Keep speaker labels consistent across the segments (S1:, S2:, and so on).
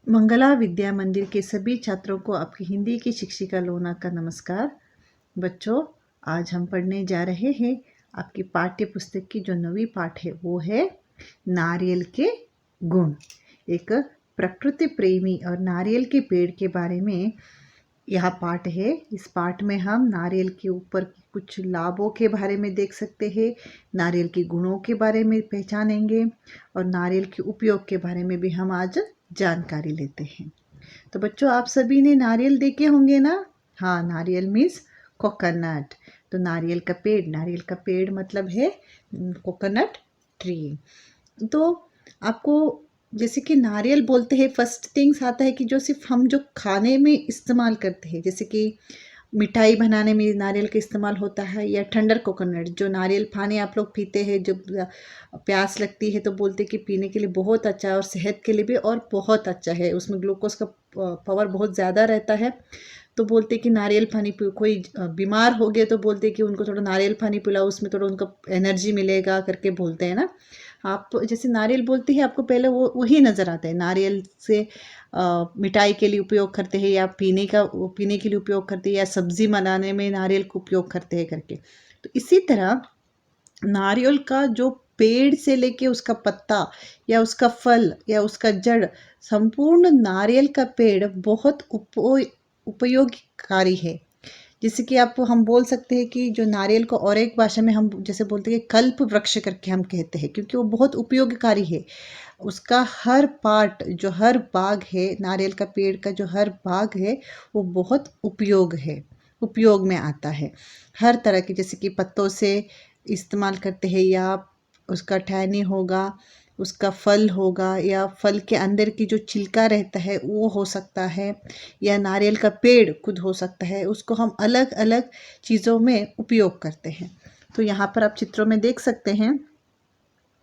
S1: मंगला विद्या मंदिर के सभी छात्रों को आपकी हिंदी की शिक्षिका लोना का नमस्कार। बच्चों, आज हम पढ़ने जा रहे हैं आपकी पाठ्य पुस्तक की जो नवी पाठ है वो है नारियल के गुण। एक प्रकृति प्रेमी और नारियल के पेड़ के बारे में यह पाठ है। इस पाठ में हम नारियल के ऊपर कुछ लाभों के बारे में देख सकते हैं, नारियल के गुणों के बारे में पहचानेंगे और नारियल के उपयोग के बारे में भी हम आज जानकारी लेते हैं। तो बच्चों, आप सभी ने नारियल देखे होंगे ना? हाँ, नारियल मीन्स कोकोनट। तो नारियल का पेड़ मतलब है कोकोनट ट्री। तो आपको जैसे कि नारियल बोलते हैं, फर्स्ट थिंग्स आता है कि जो सिर्फ हम जो खाने में इस्तेमाल करते हैं, जैसे कि मिठाई बनाने में नारियल का इस्तेमाल होता है, या ठंडर कोकोनट जो नारियल पानी आप लोग पीते हैं जब प्यास लगती है तो बोलते हैं कि पीने के लिए बहुत अच्छा है और सेहत के लिए भी और बहुत अच्छा है, उसमें ग्लूकोज का पावर बहुत ज़्यादा रहता है। तो बोलते कि नारियल पानी पी, कोई बीमार हो गए तो बोलते कि उनको थोड़ा नारियल पानी पिलाओ, उसमें थोड़ा उनको एनर्जी मिलेगा करके बोलते हैं ना। आप जैसे नारियल बोलते हैं आपको पहले वो वही नज़र आता है, नारियल से मिठाई के लिए उपयोग करते हैं, या पीने के लिए उपयोग करते हैं, या सब्ज़ी बनाने में नारियल का उपयोग करते हैं करके। तो इसी तरह नारियल का जो पेड़ से लेके उसका पत्ता या उसका फल या उसका जड़, संपूर्ण नारियल का पेड़ बहुत उपयोगकारी है। जैसे कि आप हम बोल सकते हैं कि जो नारियल को और एक भाषा में हम जैसे बोलते हैं कल्प वृक्ष करके हम कहते हैं, क्योंकि वो बहुत उपयोगकारी है। उसका हर पार्ट, जो हर भाग है नारियल का पेड़ का, जो हर भाग है वो बहुत उपयोग में आता है। हर तरह की, जैसे कि पत्तों से इस्तेमाल करते हैं, या उसका टहनी होगा, उसका फल होगा, या फल के अंदर की जो छिलका रहता है वो हो सकता है, या नारियल का पेड़ खुद हो सकता है। उसको हम अलग अलग चीज़ों में उपयोग करते हैं। तो यहाँ पर आप चित्रों में देख सकते हैं,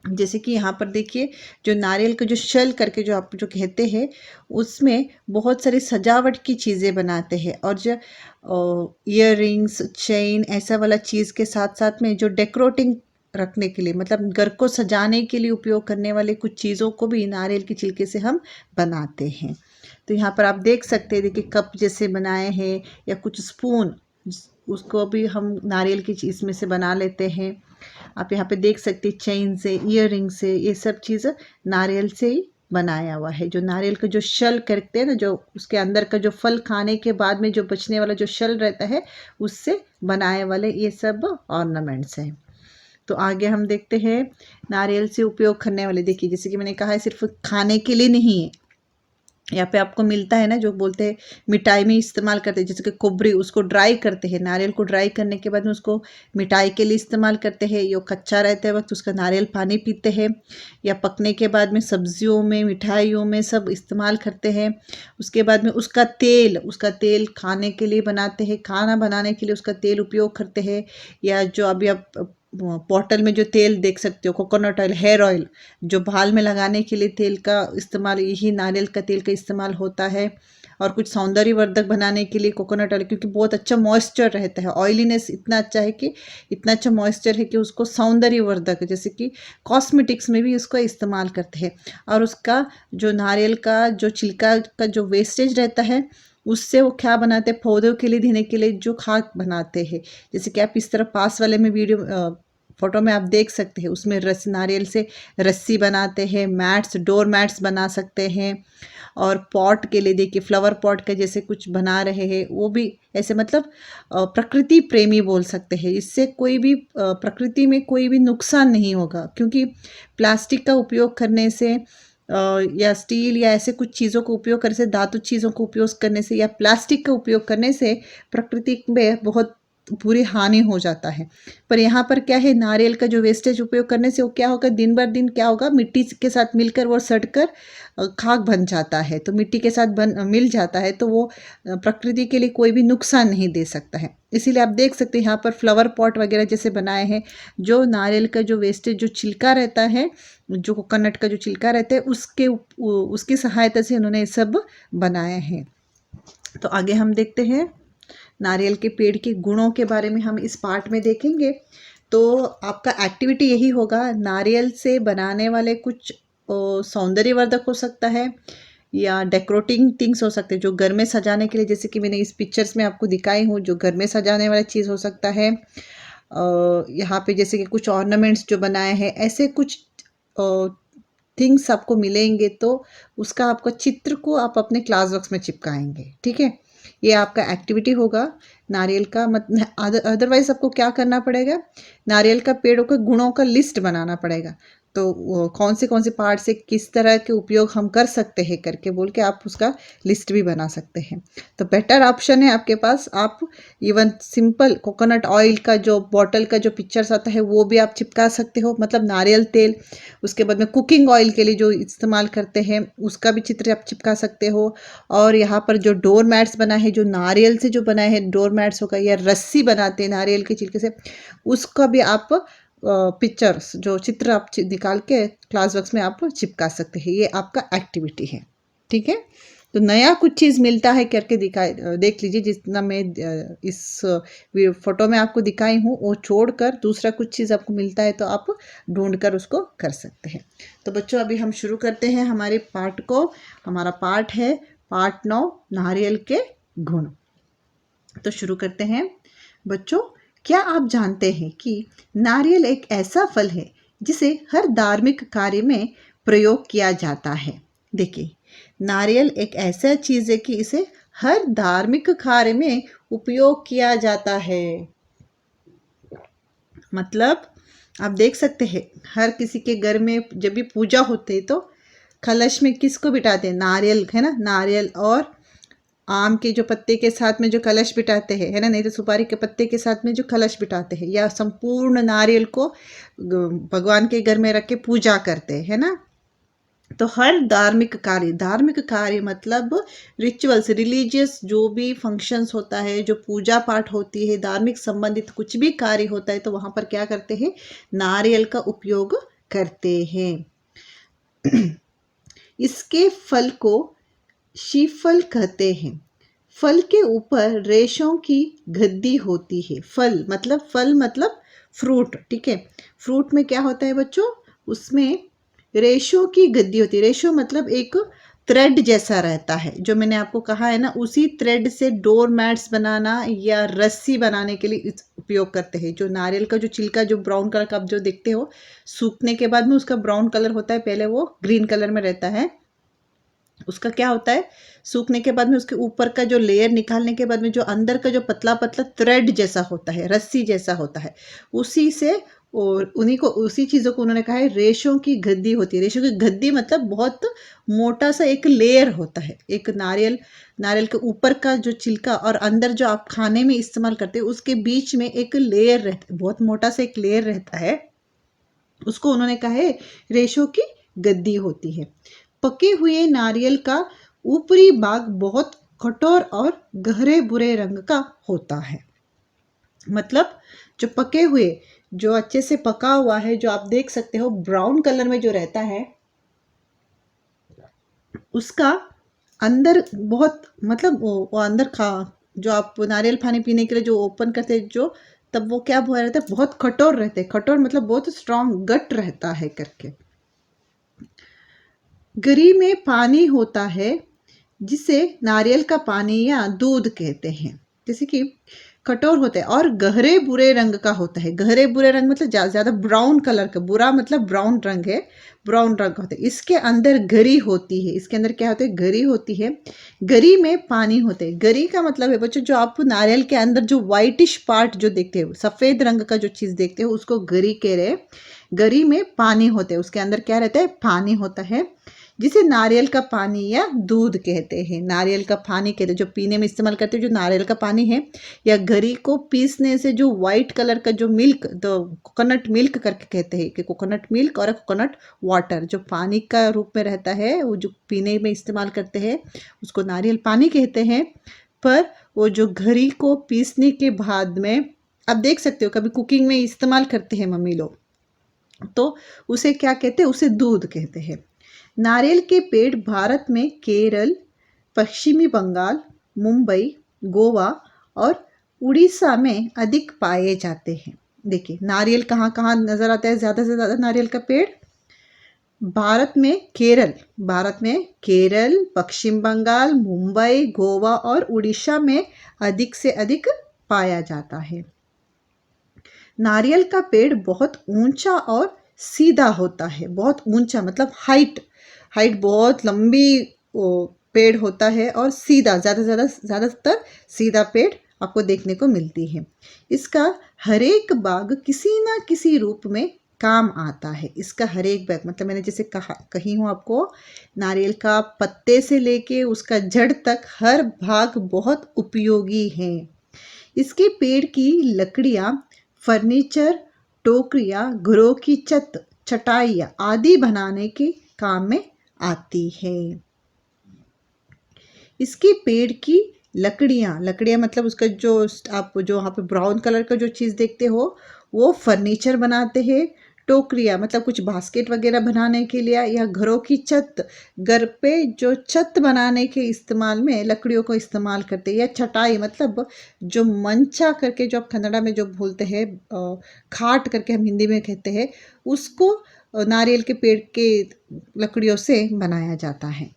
S1: जैसे कि यहाँ पर देखिए, जो नारियल का जो शल करके जो आप जो कहते हैं, उसमें बहुत सारी सजावट की चीज़ें बनाते हैं, और जो ईयर रिंग्स, चेन, ऐसा वाला चीज़ के साथ साथ में जो डेकोरेटिंग रखने के लिए, मतलब घर को सजाने के लिए उपयोग करने वाले कुछ चीज़ों को भी नारियल के छिलके से हम बनाते हैं। तो यहाँ पर आप देख सकते हैं, देखिए कप जैसे बनाए हैं, या कुछ स्पून, उसको भी हम नारियल की चीज़ में से बना लेते हैं। आप यहाँ पे देख सकते हैं चेन से, ईयर रिंग से, ये सब चीज़ नारियल से ही बनाया हुआ है। जो नारियल का जो शल करते हैं ना, जो उसके अंदर का जो फल खाने के बाद में जो बचने वाला जो शल रहता है, उससे बनाए वाले ये सब ऑर्नामेंट्स हैं। तो आगे हम देखते हैं नारियल से उपयोग करने वाले। देखिए, जैसे कि मैंने कहा है, सिर्फ खाने के लिए नहीं है। यहाँ पे आपको मिलता है ना, जो बोलते हैं मिठाई में इस्तेमाल करते हैं, जैसे कि कोबरी, उसको ड्राई करते हैं, नारियल को ड्राई करने के बाद में उसको मिठाई के लिए इस्तेमाल करते हैं। यो कच्चा रहते वक्त उसका नारियल पानी पीते हैं, या पकने के बाद में सब्जियों में, मिठाइयों में सब इस्तेमाल करते हैं। उसके बाद में उसका तेल खाने के लिए बनाते हैं, खाना बनाने के लिए उसका तेल उपयोग करते हैं। या जो अभी आप बॉटल में जो तेल देख सकते हो, कोकोनट ऑयल, हेयर ऑयल, जो बाल में लगाने के लिए तेल का इस्तेमाल, यही नारियल का तेल का इस्तेमाल होता है। और कुछ सौंदर्यवर्धक बनाने के लिए कोकोनट ऑयल, क्योंकि बहुत अच्छा मॉइस्चर रहता है, ऑयलीनेस इतना अच्छा है कि इतना अच्छा मॉइस्चर है कि उसको सौंदर्यवर्धक, जैसे कि कॉस्मेटिक्स में भी उसका इस्तेमाल करते हैं। और उसका जो नारियल का जो छिलका का जो वेस्टेज रहता है, उससे वो क्या बनाते हैं, पौधों के लिए देने के लिए जो खाद बनाते हैं। जैसे कि आप इस तरह पास वाले में फोटो में आप देख सकते हैं, उसमें नारियल से रस्सी बनाते हैं, डोर मैट्स बना सकते हैं। और पॉट के लिए देखिए, फ्लावर पॉट का जैसे कुछ बना रहे हैं, वो भी ऐसे, मतलब प्रकृति प्रेमी बोल सकते हैं। इससे कोई भी प्रकृति में कोई भी नुकसान नहीं होगा, क्योंकि प्लास्टिक का उपयोग करने से या स्टील या ऐसे कुछ चीज़ों को उपयोग करने से, धातु चीज़ों को उपयोग करने से, या प्लास्टिक का उपयोग करने से प्रकृति में बहुत बुरी हानि हो जाता है। पर यहाँ पर क्या है, नारियल का जो वेस्टेज उपयोग करने से वो क्या होगा, दिन बर दिन क्या होगा, मिट्टी के साथ मिलकर वो सड़कर खाक बन जाता है। तो मिट्टी के साथ मिल जाता है, तो वो प्रकृति के लिए कोई भी नुकसान नहीं दे सकता है। इसीलिए आप देख सकते हैं यहाँ पर फ्लावर पॉट वगैरह जैसे बनाए हैं, जो नारियल का जो वेस्टेज जो छिलका रहता है, जो कोकोनट का जो छिलका रहता है, उसकी सहायता से उन्होंने सब बनाए हैं। तो आगे हम देखते हैं नारियल के पेड़ के गुणों के बारे में, हम इस पार्ट में देखेंगे। तो आपका एक्टिविटी यही होगा, नारियल से बनाने वाले कुछ सौंदर्यवर्धक हो सकता है, या डेकोरेटिंग थिंग्स हो सकते हैं जो घर में सजाने के लिए, जैसे कि मैंने इस पिक्चर्स में आपको दिखाई हूँ, जो घर में सजाने वाला चीज़ हो सकता है। यहाँ पे जैसे कि कुछ ऑर्नामेंट्स जो बनाए हैं, ऐसे कुछ थिंग्स आपको मिलेंगे, तो उसका आपका चित्र को आप अपने क्लास बॉक्स में चिपकाएंगे। ठीक है, ये आपका एक्टिविटी होगा नारियल का। अदरवाइज आपको क्या करना पड़ेगा, नारियल का पेड़ों के गुणों का लिस्ट बनाना पड़ेगा। तो कौन से पार्ट से किस तरह के उपयोग हम कर सकते हैं करके बोल के आप उसका लिस्ट भी बना सकते हैं। तो बेटर ऑप्शन है आपके पास, आप इवन सिंपल कोकोनट ऑयल का जो बॉटल का जो पिक्चर्स आता है वो भी आप चिपका सकते हो, मतलब नारियल तेल। उसके बाद में कुकिंग ऑयल के लिए जो इस्तेमाल करते हैं उसका भी चित्र आप चिपका सकते हो। और यहाँ पर जो डोर मैट्स बना है, जो नारियल से जो बना है डोर मैट्स होगा, या रस्सी बनाते हैं नारियल के छिलके से, उसका भी आप पिक्चर्स जो चित्र आप निकाल के क्लास बॉक्स में आप चिपका सकते हैं। ये आपका एक्टिविटी है। ठीक है, तो नया कुछ चीज़ मिलता है करके देख लीजिए। जितना मैं इस फोटो में आपको दिखाई हूँ वो छोड़कर दूसरा कुछ चीज़ आपको मिलता है तो आप ढूंढ कर उसको कर सकते हैं। तो बच्चों अभी हम शुरू करते हैं हमारे पाठ को। हमारा पाठ है पाठ 9, नारियल के गुण। तो शुरू करते हैं बच्चों। क्या आप जानते हैं कि नारियल एक ऐसा फल है जिसे हर धार्मिक कार्य में प्रयोग किया जाता है? देखिए, नारियल एक ऐसा चीज़ है कि इसे हर धार्मिक कार्य में उपयोग किया जाता है। मतलब आप देख सकते हैं हर किसी के घर में जब भी पूजा होती है तो कलश में किसको बिठाते हैं? नारियल, है ना। नारियल और आम के जो पत्ते के साथ में जो कलश बिठाते हैं, है ना, नहीं तो सुपारी के पत्ते के साथ में जो कलश बिठाते हैं, या संपूर्ण नारियल को भगवान के घर में रख के पूजा करते हैं, है ना। तो हर धार्मिक कार्य मतलब रिचुअल्स, रिलीजियस जो भी फंक्शंस होता है, जो पूजा पाठ होती है, धार्मिक संबंधित कुछ भी कार्य होता है, तो वहां पर क्या करते हैं? नारियल का उपयोग करते हैं। इसके फल को शीफल कहते हैं। फल के ऊपर रेशों की गद्दी होती है। फल मतलब फ्रूट। ठीक है, फ्रूट में क्या होता है बच्चों? उसमें रेशों की गद्दी होती है। रेशो मतलब एक थ्रेड जैसा रहता है, जो मैंने आपको कहा है ना, उसी थ्रेड से डोर मैट्स बनाना या रस्सी बनाने के लिए उपयोग करते हैं। जो नारियल का जो छिलका जो ब्राउन कलर का आप जो देखते हो, सूखने के बाद में उसका ब्राउन कलर होता है, पहले वो ग्रीन कलर में रहता है। उसका क्या होता है, सूखने के बाद में उसके ऊपर का जो लेयर निकालने के बाद में जो अंदर का जो पतला पतला थ्रेड जैसा होता है, रस्सी जैसा होता है, उसी से और उन्हीं को, उसी चीज़ों को उन्होंने कहा है रेशों की गद्दी होती है। रेशों की गद्दी मतलब बहुत मोटा सा एक लेयर होता है। एक नारियल के ऊपर का जो छिलका और अंदर जो आप खाने में इस्तेमाल करते हैं उसके बीच में एक लेयर रहता है, बहुत मोटा सा एक लेयर रहता है। उसको उन्होंने कहा है रेशों की गद्दी होती है। पके हुए नारियल का ऊपरी भाग बहुत कठोर और गहरे भूरे रंग का होता है। मतलब जो पके हुए, जो अच्छे से पका हुआ है, जो आप देख सकते हो ब्राउन कलर में जो रहता है, उसका अंदर बहुत मतलब वो अंदर खा, जो आप नारियल पानी पीने के लिए जो ओपन करते हैं, जो तब वो क्या हुआ रहता है, बहुत कठोर रहते हैं। कठोर मतलब बहुत स्ट्रांग गट रहता है करके। गरी में पानी होता है जिसे नारियल का पानी या दूध कहते हैं। जैसे कि कठोर होता है और गहरे भूरे रंग का होता है। गहरे भूरे रंग मतलब ज्यादा ब्राउन कलर का, बुरा मतलब ब्राउन रंग है, ब्राउन रंग होता है। इसके अंदर गरी होती है। इसके अंदर क्या होता है? गरी होती है। गरी में पानी होते हैं। गरी का मतलब है बच्चों, जो आप नारियल के अंदर जो व्हाइटिश पार्ट जो देखते हो, सफेद रंग का जो चीज देखते हो, उसको गरी कह रहे हैं। गरी में पानी होते हैं, उसके अंदर क्या रहता है? पानी होता है, जिसे नारियल का पानी या दूध कहते हैं। नारियल का पानी कहते हैं जो पीने में इस्तेमाल करते हैं, जो नारियल का पानी है। या गरी को पीसने से जो व्हाइट कलर का जो मिल्क, तो कोकोनट मिल्क करके कहते हैं, कि कोकोनट मिल्क और कोकोनट वाटर जो पानी का रूप में रहता है, वो जो पीने में इस्तेमाल करते हैं उसको नारियल पानी कहते हैं। पर वो जो गरी को पीसने के बाद में आप देख सकते हो, कभी कुकिंग में इस्तेमाल करते हैं मम्मी लोग, तो उसे क्या कहते हैं? उसे दूध कहते हैं। नारियल के पेड़ भारत में केरल, पश्चिमी बंगाल, मुंबई, गोवा और उड़ीसा में अधिक पाए जाते हैं। देखिए नारियल कहाँ कहाँ नजर आता है ज़्यादा से ज़्यादा नारियल का पेड़? भारत में केरल, पश्चिम बंगाल, मुंबई, गोवा और उड़ीसा में अधिक से अधिक पाया जाता है। नारियल का पेड़ बहुत ऊंचा और सीधा होता है। बहुत ऊंचा मतलब हाइट बहुत लंबी पेड़ होता है और सीधा ज़्यादातर सीधा पेड़ आपको देखने को मिलती है। इसका हर एक बाग किसी ना किसी रूप में काम आता है। इसका हर एक बाग मतलब मैंने जैसे कही हूँ आपको, नारियल का पत्ते से लेके उसका जड़ तक हर भाग बहुत उपयोगी है। इसके पेड़ की लकड़ियाँ फर्नीचर, टोकरियाँ, घरों की चटाइयाँ आदि बनाने के काम में आती है। इसके पेड़ की लकड़ियाँ मतलब उसका जो आप जो वहाँ पे ब्राउन कलर का जो चीज़ देखते हो वो फर्नीचर बनाते हैं। टोकरियाँ मतलब कुछ बास्केट वगैरह बनाने के लिए, या घरों की घर पे जो छत बनाने के इस्तेमाल में लकड़ियों को इस्तेमाल करते हैं। या चटाई मतलब जो मंचा करके जो आप कन्नड़ा में जो बोलते हैं, खाट करके हम हिंदी में कहते हैं, उसको नारियल के पेड़ के लकड़ियों से बनाया जाता है।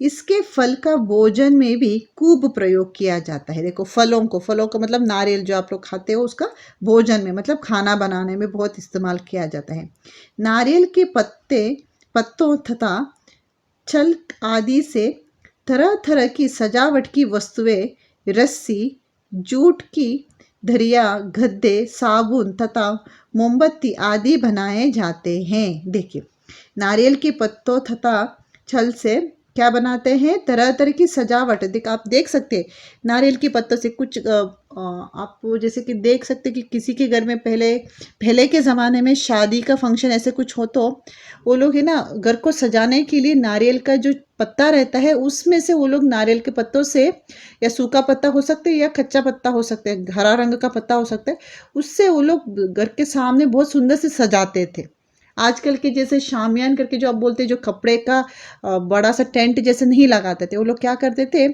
S1: इसके फल का भोजन में भी खूब प्रयोग किया जाता है। देखो फलों को मतलब नारियल जो आप लोग खाते हो उसका भोजन में मतलब खाना बनाने में बहुत इस्तेमाल किया जाता है। नारियल के पत्तों तथा छल आदि से तरह तरह की सजावट की वस्तुएं, रस्सी, जूट की धरिया, गद्दे, साबुन तथा मोमबत्ती आदि बनाए जाते हैं। देखिए नारियल के पत्तों तथा छल से क्या बनाते हैं, तरह तरह की सजावट। आप देख सकते हैं नारियल के पत्तों से कुछ आप जैसे कि देख सकते कि किसी के घर में पहले के ज़माने में शादी का फंक्शन ऐसे कुछ हो तो वो लोग है ना घर को सजाने के लिए नारियल का जो पत्ता रहता है उसमें से वो लोग नारियल के पत्तों से, या सूखा पत्ता हो सकता है या कच्चा पत्ता हो सकता है, हरा रंग का पत्ता हो सकता है, उससे वो लोग घर के सामने बहुत सुंदर से सजाते थे। आजकल के जैसे शामियान करके जो आप बोलते हैं, जो कपड़े का बड़ा सा टेंट जैसे नहीं लगाते थे, वो लोग क्या करते थे,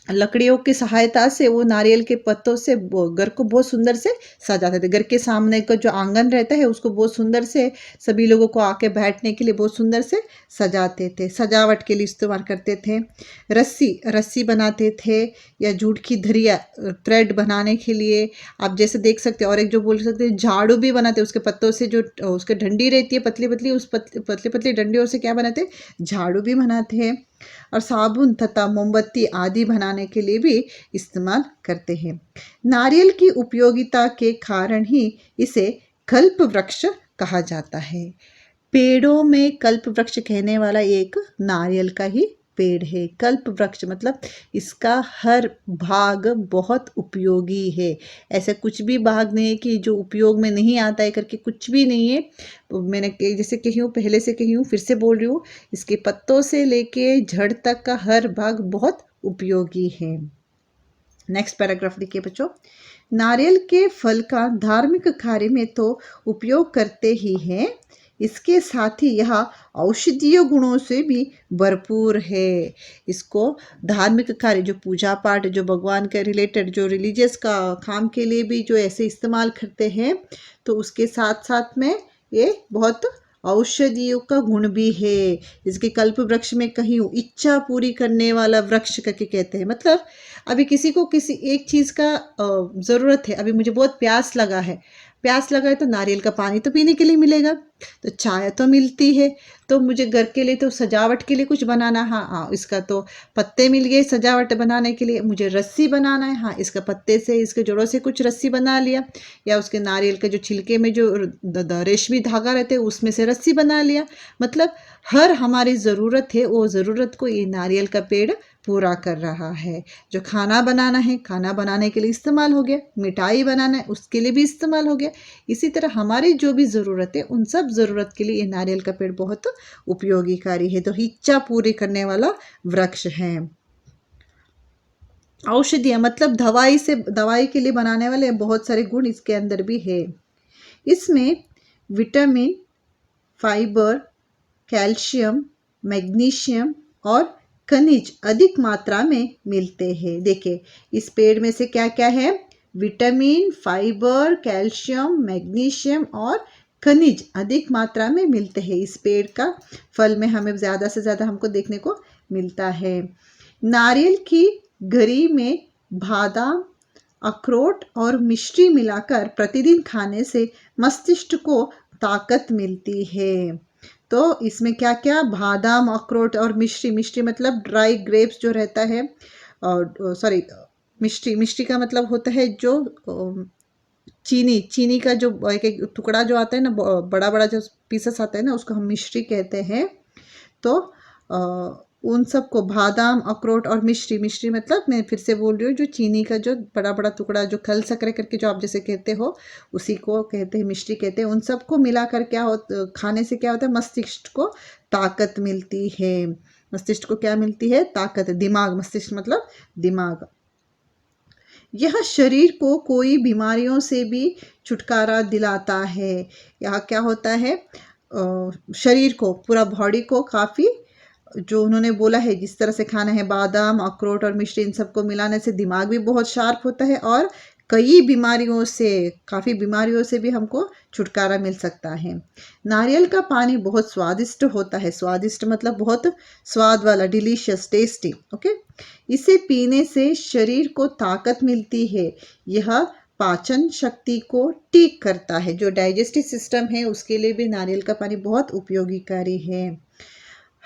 S1: लकड़ियों की सहायता से वो नारियल के पत्तों से घर को बहुत सुंदर से सजाते थे। घर के सामने का जो आंगन रहता है उसको बहुत सुंदर से सभी लोगों को आके बैठने के लिए बहुत सुंदर से सजाते थे, सजावट के लिए इस्तेमाल करते थे। रस्सी बनाते थे, या जूट की धरिया थ्रेड बनाने के लिए आप जैसे देख सकते हैं। और एक जो बोल सकते हैं झाड़ू भी बनाते, उसके पत्तों से जो उसके डंडी रहती है पतली पतली, उस पतली पतली डंडियों से क्या बनाते, झाड़ू भी बनाते हैं। और साबुन तथा मोमबत्ती आदि बनाने के लिए भी इस्तेमाल करते हैं। नारियल की उपयोगिता के कारण ही इसे कल्प वृक्ष कहा जाता है। पेड़ों में कल्प वृक्ष कहने वाला एक नारियल का ही पेड़ है। कल्प वृक्ष मतलब इसका हर भाग बहुत उपयोगी है। ऐसा कुछ भी भाग नहीं है कि जो उपयोग में नहीं आता है करके, कुछ भी नहीं है। मैंने जैसे कही हूँ, पहले से कही हूँ, फिर से बोल रही हूँ, इसके पत्तों से लेके जड़ तक का हर भाग बहुत उपयोगी है। नेक्स्ट पैराग्राफ देखिए बच्चों। नारियल के फल का धार्मिक कार्य में तो उपयोग करते ही हैं, इसके साथ ही यह औषधीय गुणों से भी भरपूर है। इसको धार्मिक कार्य, जो पूजा पाठ, जो भगवान के रिलेटेड, जो रिलीजियस का काम के लिए भी जो ऐसे इस्तेमाल करते हैं, तो उसके साथ साथ में ये बहुत औषधियों का गुण भी है। इसके कल्प वृक्ष में कहीं इच्छा पूरी करने वाला वृक्ष करके कहते हैं। मतलब अभी किसी को किसी एक चीज़ का ज़रूरत है, अभी मुझे बहुत प्यास लगा है तो नारियल का पानी तो पीने के लिए मिलेगा, तो चाय तो मिलती है, तो मुझे घर के लिए तो सजावट के लिए कुछ बनाना, हाँ इसका तो पत्ते मिल गए सजावट बनाने के लिए। मुझे रस्सी बनाना है, हाँ इसका पत्ते से, इसके जड़ों से कुछ रस्सी बना लिया, या उसके नारियल के जो छिलके में जो रेशमी धागा रहते हैं उसमें से रस्सी बना लिया। मतलब हर हमारी ज़रूरत है वो ज़रूरत को ये नारियल का पेड़ पूरा कर रहा है। जो खाना बनाना है, खाना बनाने के लिए इस्तेमाल हो गया, मिठाई बनाना है उसके लिए भी इस्तेमाल हो गया। इसी तरह हमारी जो भी ज़रूरत है उन सब ज़रूरत के लिए ये नारियल का पेड़ बहुत उपयोगीकारी है। तो इच्छा पूरी करने वाला वृक्ष है। औषधियाँ मतलब दवाई के लिए बनाने वाले बहुत सारे गुण इसके अंदर भी है। इसमें विटामिन, फाइबर, कैल्शियम, मैग्नीशियम और खनिज अधिक मात्रा में मिलते हैं। देखिए इस पेड़ में से क्या क्या है, विटामिन, फाइबर, कैल्शियम, मैग्नीशियम और खनिज अधिक मात्रा में मिलते हैं। इस पेड़ का फल में हमें ज़्यादा से ज़्यादा हमको देखने को मिलता है। नारियल की गरी में बादाम, अखरोट और मिश्री मिलाकर प्रतिदिन खाने से मस्तिष्क को ताकत मिलती है। तो इसमें क्या क्या, बादाम, अखरोट और मिश्री। मिश्री मतलब ड्राई ग्रेप्स जो रहता है, और सॉरी, मिश्री, मिश्री का मतलब होता है जो चीनी, चीनी का जो एक एक टुकड़ा जो आता है ना, बड़ा बड़ा जो पीसेस आता है ना, उसको हम मिश्री कहते हैं। तो उन सबको बादाम, अखरोट और मिश्री, मिश्री मतलब मैं फिर से बोल रही हूँ, जो चीनी का जो बड़ा बड़ा टुकड़ा, जो खल सक्कर करके जो आप जैसे कहते हो, उसी को कहते हैं मिश्री कहते हैं। उन सबको मिलाकर क्या हो, खाने से क्या होता है, मस्तिष्क को ताकत मिलती है। मस्तिष्क को क्या मिलती है, ताकत, दिमाग, मस्तिष्क मतलब दिमाग। यह शरीर को कोई बीमारियों से भी छुटकारा दिलाता है। यह क्या होता है, शरीर को, पूरा बॉडी को काफ़ी, जो उन्होंने बोला है जिस तरह से खाना है, बादाम, अखरोट और मिश्री, इन सबको मिलाने से दिमाग भी बहुत शार्प होता है और कई बीमारियों से, काफ़ी बीमारियों से भी हमको छुटकारा मिल सकता है। नारियल का पानी बहुत स्वादिष्ट होता है। स्वादिष्ट मतलब बहुत स्वाद वाला, डिलीशियस, टेस्टी। ओके, इसे पीने से शरीर को ताकत मिलती है। यह पाचन शक्ति को ठीक करता है। जो डाइजेस्टिव सिस्टम है उसके लिए भी नारियल का पानी बहुत उपयोगीकारी है।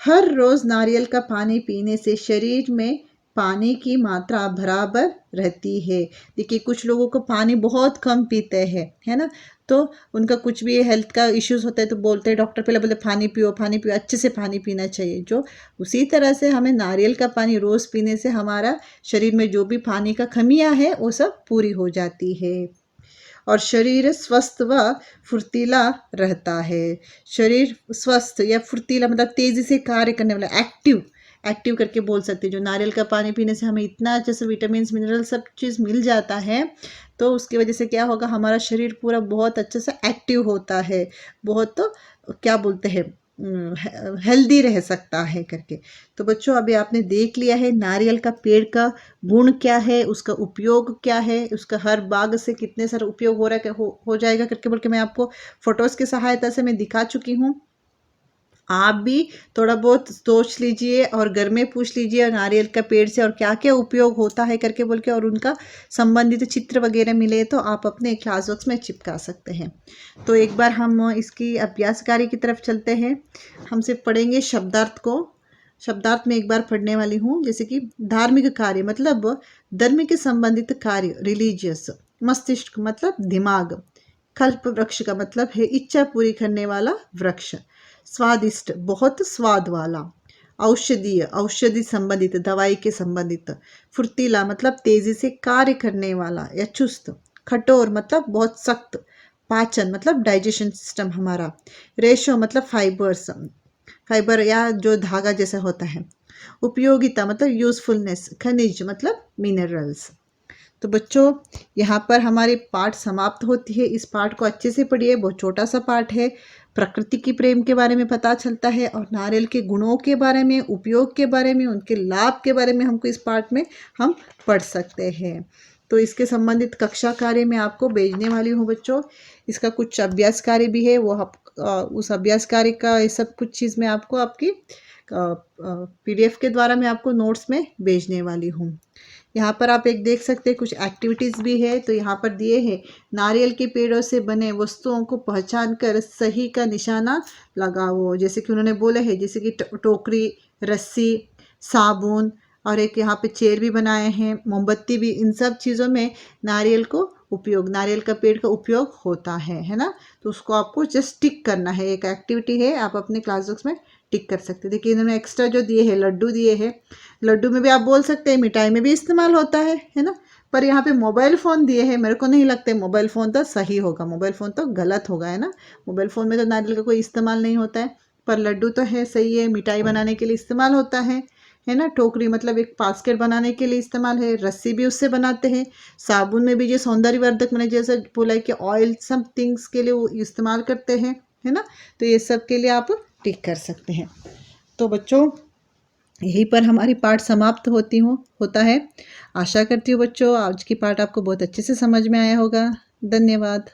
S1: हर रोज नारियल का पानी पीने से शरीर में पानी की मात्रा बराबर रहती है। देखिए, कुछ लोगों को पानी बहुत कम पीते हैं, है ना, तो उनका कुछ भी हेल्थ का इश्यूज होता है तो बोलते हैं, डॉक्टर पहले बोलते पानी पियो, पानी पियो, अच्छे से पानी पीना चाहिए। जो उसी तरह से हमें नारियल का पानी रोज़ पीने से हमारा शरीर में जो भी पानी का कमियां है वो सब पूरी हो जाती है और शरीर स्वस्थ व फुर्तीला रहता है। शरीर स्वस्थ या फुर्तीला मतलब तेज़ी से कार्य करने वाला, एक्टिव, एक्टिव करके बोल सकते हैं। जो नारियल का पानी पीने से हमें इतना अच्छे से विटामिन, मिनरल सब चीज़ मिल जाता है, तो उसकी वजह से क्या होगा, हमारा शरीर पूरा बहुत अच्छे से एक्टिव होता है, बहुत, तो क्या बोलते हैं, हेल्दी रह सकता है करके। तो बच्चों, अभी आपने देख लिया है नारियल का पेड़ का गुण क्या है, उसका उपयोग क्या है, उसका हर बाग से कितने सारे उपयोग हो रहा है, हो जाएगा करके बोल के मैं आपको फोटोज़ की सहायता से मैं दिखा चुकी हूँ। आप भी थोड़ा बहुत सोच लीजिए और घर में पूछ लीजिए नारियल का पेड़ से और क्या क्या उपयोग होता है करके बोल के, और उनका संबंधित चित्र वगैरह मिले तो आप अपने क्लास बॉक्स में चिपका सकते हैं। तो एक बार हम इसकी अभ्यास कार्य की तरफ चलते हैं। हमसे पढ़ेंगे शब्दार्थ को। शब्दार्थ में एक बार पढ़ने वाली हूँ, जैसे कि धार्मिक कार्य मतलब धर्म के संबंधित कार्य, रिलीजियस। मस्तिष्क मतलब दिमाग। कल्प वृक्ष का मतलब है इच्छा पूरी करने वाला वृक्ष। स्वादिष्ट बहुत स्वाद वाला। औषधीय औषधि संबंधित, दवाई के संबंधित। फुर्तीला मतलब तेजी से कार्य करने वाला या चुस्त। कठोर मतलब बहुत सख्त। पाचन मतलब डाइजेशन सिस्टम हमारा। रेशो मतलब फाइबर्स, फाइबर या जो धागा जैसा होता है। उपयोगिता मतलब यूजफुलनेस। खनिज मतलब मिनरल्स। तो बच्चों, यहाँ पर हमारे पाठ समाप्त होती है। इस पाठ को अच्छे से पढ़िए, बहुत छोटा सा पाठ है। प्रकृति की प्रेम के बारे में पता चलता है और नारियल के गुणों के बारे में, उपयोग के बारे में, उनके लाभ के बारे में हमको इस पाठ में हम पढ़ सकते हैं। तो इसके संबंधित कक्षा कार्य मैं आपको भेजने वाली हूँ बच्चों। इसका कुछ अभ्यास कार्य भी है, वो उस अभ्यास कार्य का ये सब कुछ चीज़ मैं आपको आपकी PDF के द्वारा मैं आपको नोट्स में भेजने वाली हूँ। यहाँ पर आप एक देख सकते हैं, कुछ एक्टिविटीज़ भी है। तो यहाँ पर दिए हैं, नारियल के पेड़ों से बने वस्तुओं को पहचान कर सही का निशाना लगाओ। जैसे कि उन्होंने बोला है, जैसे कि टोकरी, रस्सी, साबुन, और एक यहाँ पे चेयर भी बनाए हैं, मोमबत्ती भी। इन सब चीज़ों में नारियल को उपयोग, नारियल का पेड़ का उपयोग होता है ना। तो उसको आपको जस्ट टिक करना है, एक एक्टिविटी है, आप अपने क्लास बॉक्स में टिक कर सकते हैं। देखिए, इन्होंने एक्स्ट्रा जो दिए हैं, लड्डू दिए हैं। लड्डू में भी आप बोल सकते हैं मिठाई में भी इस्तेमाल होता है ना। पर यहाँ पे मोबाइल फ़ोन दिए हैं, मेरे को नहीं लगता मोबाइल फ़ोन तो सही होगा, मोबाइल फ़ोन तो गलत होगा, है ना। मोबाइल फ़ोन में तो नारियल का कोई इस्तेमाल नहीं होता है, पर लड्डू तो है, सही है, मिठाई बनाने के लिए इस्तेमाल होता है ना। टोकरी मतलब एक बास्केट बनाने के लिए इस्तेमाल है। रस्सी भी उससे बनाते हैं। साबुन में भी जो सौंदर्यवर्धक, मैंने जैसे बोला है कि ऑयल सब थिंग्स के लिए वो इस्तेमाल करते हैं, है ना। तो ये सब के लिए आप टिक कर सकते हैं। तो बच्चों, यहीं पर हमारी पाठ समाप्त होता है। आशा करती हूँ बच्चों आज की पाठ आपको बहुत अच्छे से समझ में आया होगा। धन्यवाद।